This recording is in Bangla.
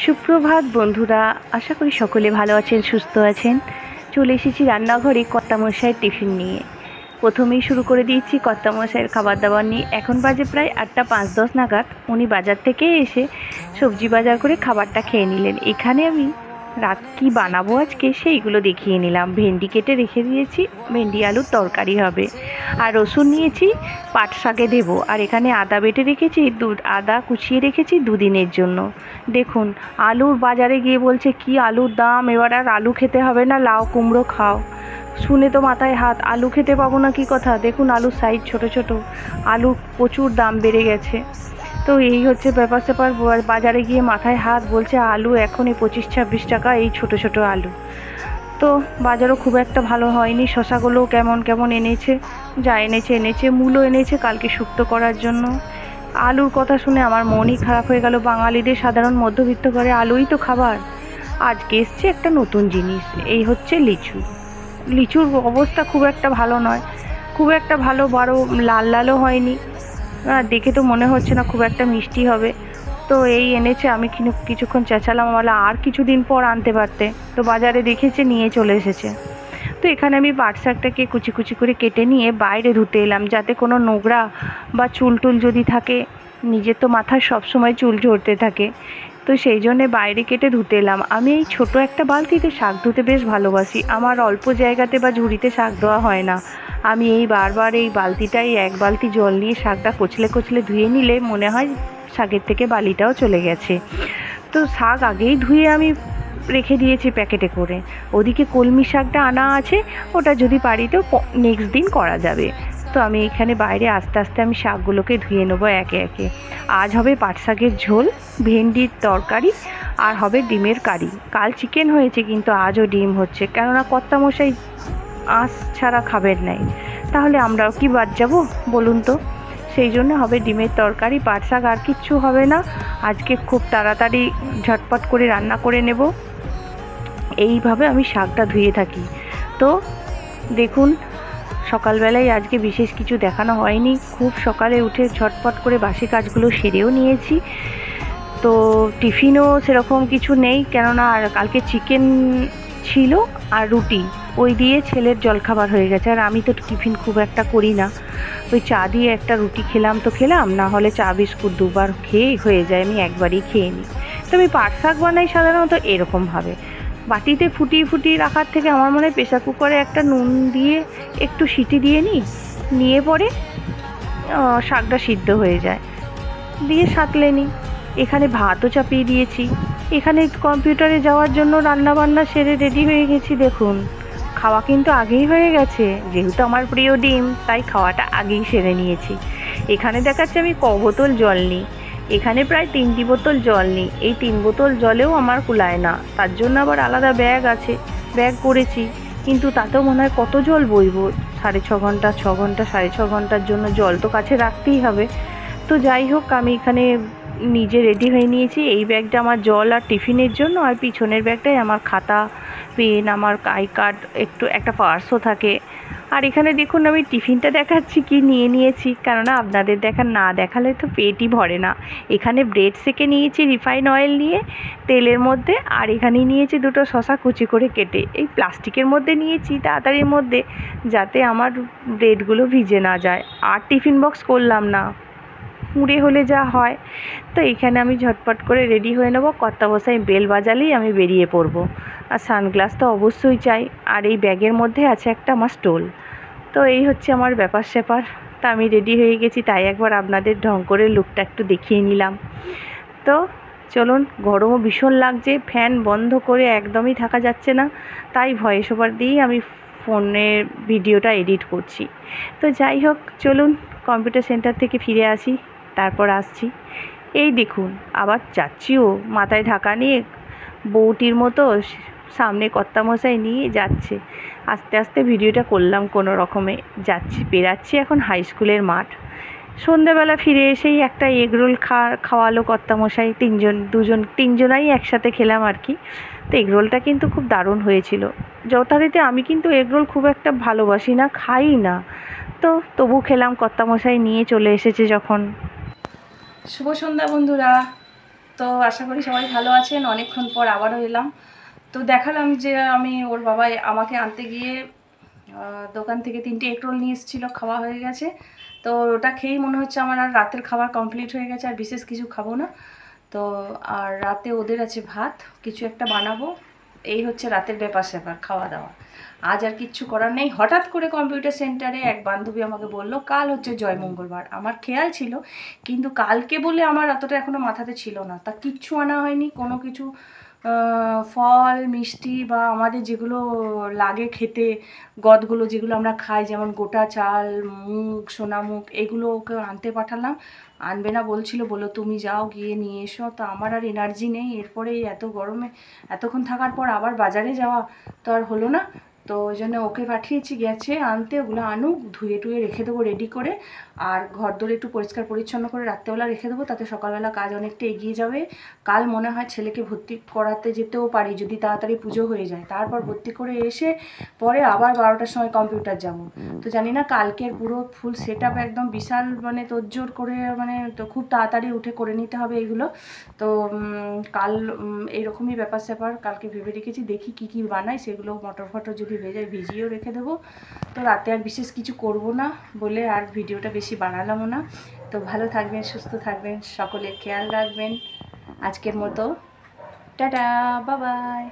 সুপ্রভাত বন্ধুরা, আশা করি সকলে ভালো আছেন, সুস্থ আছেন। চলে এসেছি রান্নাঘরে কর্তামশাইয়ের টিফিন নিয়ে। প্রথমেই শুরু করে দিয়েছি কর্তামশাইয়ের খাবার দাবার নিয়ে। এখন বাজে প্রায় 8টা 5-10 নাগাদ। উনি বাজার থেকে এসে সবজি বাজার করে খাবারটা খেয়ে নিলেন। এখানে আমি রাত কী বানাবো আজকে সেইগুলো দেখিয়ে নিলাম। ভেন্ডি কেটে রেখে দিয়েছি, ভেন্ডি আলুর তরকারি হবে। আর রসুন নিয়েছি, পাট শাকে দেবো। আর এখানে আদা বেটে রেখেছি, আদা কুচিয়ে রেখেছি দুদিনের জন্য। দেখুন, আলুর বাজারে গিয়ে বলছে কি আলুর দাম, এবার আর আলু খেতে হবে না, লাউ কুমড়ো খাও। শুনে তো মাথায় হাত, আলু খেতে পাবো না কি কথা। দেখুন আলুর সাইজ ছোট ছোট, আলু প্রচুর দাম বেড়ে গেছে। তো এই হচ্ছে ব্যাপার স্যাপার। বাজারে গিয়ে মাথায় হাত, বলছে আলু এখনই 25-26 টাকা এই ছোট ছোট আলু। তো বাজারও খুব একটা ভালো হয়নি। শশাগুলোও কেমন কেমন এনেছে, যা এনেছে মূলও এনেছে কালকে শুক্তো করার জন্য। আলুর কথা শুনে আমার মনই খারাপ হয়ে গেল। বাঙালিদের সাধারণ মধ্যবিত্ত করে আলুই তো খাবার। আজকে এসছে একটা নতুন জিনিস, এই হচ্ছে লিচু। লিচুর অবস্থা খুব একটা ভালো নয়, খুব একটা ভালো, বড় লাল লালও হয়নি, দেখে তো মনে হচ্ছে না খুব একটা মিষ্টি হবে। তো এই এনেছে, আমি কিছুক্ষণ চেঁচালাম, বলা আর কিছুদিন পর আনতে পারতে। তো বাজারে দেখেছে, নিয়ে চলে এসেছে। তো এখানে আমি পাট শাকটাকে কুচি কুচি করে কেটে নিয়ে বাইরে ধুতে এলাম, যাতে কোনো নোংরা বা চুল টুল যদি থাকে, নিজের তো মাথায় সবসময় চুল ঝরতে থাকে, তো সেই জন্যে বাইরে কেটে ধুতে এলাম। আমি এই ছোট একটা বালতিতে শাক ধুতে বেশ ভালোবাসি। আমার অল্প জায়গাতে বা ঝুড়িতে শাক ধোয়া হয় না। আমি এই বারবার এই বালতিটাই, এক বালতি জল নিয়ে শাকটা কচলে কচলে ধুয়ে নিলে মনে হয় শাকের থেকে বালিটাও চলে গেছে। তো শাক আগেই ধুয়ে আমি রেখে দিয়েছি প্যাকেটে করে। ওদিকে কলমি শাকটা আনা আছে, ওটা যদি পারি তো নেক্সট দিন করা যাবে। তো আমি এখানে বাইরে আস্তে আস্তে আমি শাকগুলোকে ধুয়ে নেবো একে একে। আজ হবে পাট শাকের ঝোল, ভেন্ডির তরকারি, আর হবে ডিমের কারি। কাল চিকেন হয়েছে, কিন্তু আজও ডিম হচ্ছে, কেননা কর্তামশাই আঁশ ছাড়া খাবেন নাই, তাহলে আমরাও কি বাদ যাবো বলুন তো। সেই জন্য হবে ডিমের তরকারি, পাট শাক, আর কিচ্ছু হবে না। আজকে খুব তাড়াতাড়ি ঝটপট করে রান্না করে নেব। এইভাবে আমি শাকটা ধুয়ে থাকি। তো দেখুন, সকালবেলায় আজকে বিশেষ কিছু দেখানো হয়নি। খুব সকালে উঠে ঝটপট করে বাসি কাজগুলো সেরেও নিয়েছি। তো টিফিনও সেরকম কিছু নেই, কেননা আর কালকে চিকেন ছিল আর রুটি, ওই দিয়ে ছেলের জলখাবার হয়ে গেছে। আর আমি তো টিফিন খুব একটা করি না, ওই চা দিয়ে একটা রুটি খেলাম তো খেলাম, না হলে চা বিস্কুট দুবার খেয়ে হয়ে যায়, আমি একবারই খেয়ে নিই। তো আমি পাট শাক বানাই সাধারণত এরকমভাবে, বাটিতে ফুটিয়ে রাখার থেকে আমার মনে হয় প্রেসার কুকারে একটা নুন দিয়ে একটু সিটি দিয়ে নিয়ে পরে শাকটা সিদ্ধ হয়ে যায়, দিয়ে সাঁতলে নিই। এখানে ভাতও চাপিয়ে দিয়েছি। এখানে কম্পিউটারে যাওয়ার জন্য রান্নাবান্না সেরে রেডি হয়ে গেছি। দেখুন, খাওয়া কিন্তু আগেই হয়ে গেছে, যেহেতু আমার প্রিয় ডিম, তাই খাওয়াটা আগেই সেরে নিয়েছি। এখানে দেখাচ্ছে আমি বোতল জল নিই, এখানে প্রায় 3টি বোতল জল নিই। এই 3 বোতল জলেও আমার কুলায় না, তার জন্য আবার আলাদা ব্যাগ আছে, ব্যাগ করেছি। কিন্তু তাতেও মনে হয় কত জল বইবো, 6.5 ঘন্টা 6 ঘন্টা 6.5 ঘন্টার জন্য জল তো কাছে রাখতেই হবে। তো যাই হোক, আমি এখানে নিজে রেডি হয়ে নিয়েছি। এই ব্যাগটা আমার জল আর টিফিনের জন্য, আর পিছনের ব্যাগটায় আমার খাতা, পেন, আমার আই কার্ড, একটু একটা পার্সও থাকে। আর এখানে দেখুন, আমি টিফিনটা দেখাচ্ছি কি নিয়ে নিয়েছি, কেননা আপনাদের না দেখালে তো পেটই ভরে না। এখানে ব্রেড সেকে নিয়েছি রিফাইন অয়েল নিয়ে তেলের মধ্যে, আর এখানে নিয়েছি 2টো শসা কুচি করে কেটে। এই প্লাস্টিকের মধ্যে নিয়েছি, তাড়াতাড়ির মধ্যে, যাতে আমার ব্রেডগুলো ভিজে না যায়। আর টিফিন বক্স করলাম না, মুড়ে হলে যা হয়। তো এখানে আমি ঝটপট করে রেডি হয়ে নেব। কর্তামশাই বেল বাজালেই আমি বেরিয়ে পড়ব। আর সানগ্লাস তো অবশ্যই চাই। আর এই ব্যাগের মধ্যে আছে একটা আমার স্টোল। তো এই হচ্ছে আমার ব্যাপার স্যাপার। তা আমি রেডি হয়ে গেছি, তাই একবার আপনাদের ঢং করে লুকটা একটু দেখিয়ে নিলাম। তো চলুন, গরমও ভীষণ লাগছে, ফ্যান বন্ধ করে একদমই থাকা যাচ্ছে না, তাই ভয়েস ওভার দিয়েই আমি ফোনের ভিডিওটা এডিট করছি। তো যাই হোক, চলুন কম্পিউটার সেন্টার থেকে ফিরে আসি, তারপর আসছি। এই দেখুন, আবার যাচ্ছিও মাথায় ঢাকা নিয়ে, বউটির মতো সামনে কর্তামশাই নিয়ে যাচ্ছে। আস্তে আস্তে ভিডিওটা করলাম কোনো রকমে। বেরাচ্ছি এখন হাই স্কুলের মাঠ। সন্ধ্যাবেলা ফিরে এসেই একটা এগরোল খাওয়ালো কর্তামশাই। তিনজনাই একসাথে খেলাম আর কি। তো এগরোলটা কিন্তু খুব দারুণ হয়েছিল। যথারীতি আমি কিন্তু এগরোল খুব একটা ভালোবাসি না, খাই না, তো তবু খেলাম, কর্তামশাই নিয়ে চলে এসেছে যখন। শুভ সন্ধ্যা বন্ধুরা। তো আশা করি সবাই ভালো আছেন। অনেকক্ষণ পর আবারও এলাম। তো দেখালাম যে আমি ওর বাবা আমাকে আনতে গিয়ে দোকান থেকে 3টে এগরোল নিয়ে এসেছিলো, খাওয়া হয়ে গেছে। তো ওটা খেয়েই মনে হচ্ছে আমার আর রাতের খাবার কমপ্লিট হয়ে গেছে, আর বিশেষ কিছু খাবো না। তো আর রাতে ওদের আছে ভাত, কিছু একটা বানাবো। এই হচ্ছে রাতের ব্যাপার স্যাপার, খাওয়া দাওয়া। আজ আর কিচ্ছু করার নেই। হঠাৎ করে কম্পিউটার সেন্টারে এক বান্ধবী আমাকে বলল কাল হচ্ছে জয় মঙ্গলবার। আমার খেয়াল ছিল, কিন্তু কালকে বলে আমার অতটা এখনও মাথাতে ছিল না। তা কিচ্ছু আনা হয়নি, কোনো কিছু ফল মিষ্টি বা আমাদের যেগুলো লাগে খেতে, গদগুলো যেগুলো আমরা খাই, যেমন গোটা চাল, মুগ, সোনামুগ, এগুলো ওকে আনতে পাঠালাম। আনবে না বলছিল, বললো তুমি যাও গিয়ে নিয়ে এসো। তো আমার আর এনার্জি নেই, এরপরে এত গরমে এতক্ষণ থাকার পর আবার বাজারে যাওয়া তো আর হলো না। তো ওই জন্য ওকে পাঠিয়েছি, গেছে আনতে। ওগুলো আনুক, ধুয়ে টুয়ে রেখে দেবো রেডি করে। আর ঘর দোর একটু পরিষ্কার পরিচ্ছন্ন করে রাত্রেবেলা রেখে দেবো, তাতে সকালবেলা কাজ অনেকটা এগিয়ে যাবে। কাল মনে হয় ছেলেকে ভর্তি করাতে যেতেও পারি, যদি তাড়াতাড়ি পুজো হয়ে যায়। তারপর ভর্তি করে এসে পরে আবার 12টার সময় কম্পিউটার যাব। তো জানি না কালকের পুরো ফুল সেট আপ একদম বিশাল, মানে তোড়জোড় করে, মানে তো খুব তাড়াতাড়ি উঠে করে নিতে হবে এগুলো। তো কাল এইরকমই ব্যাপার স্যাপার কালকে ভেবে রেখেছি। দেখি কি কি বানাই, সেগুলো মটর ফটর যদি ভিজিয়েও রেখে দেবো। তো রাতে আর বিশেষ কিছু করব না বলে আর ভিডিওটা বেশি বানালামও না। তো ভালো থাকবেন, সুস্থ থাকবেন, সকলে খেয়াল রাখবেন। আজকের মতো টাটা, বাই বাই।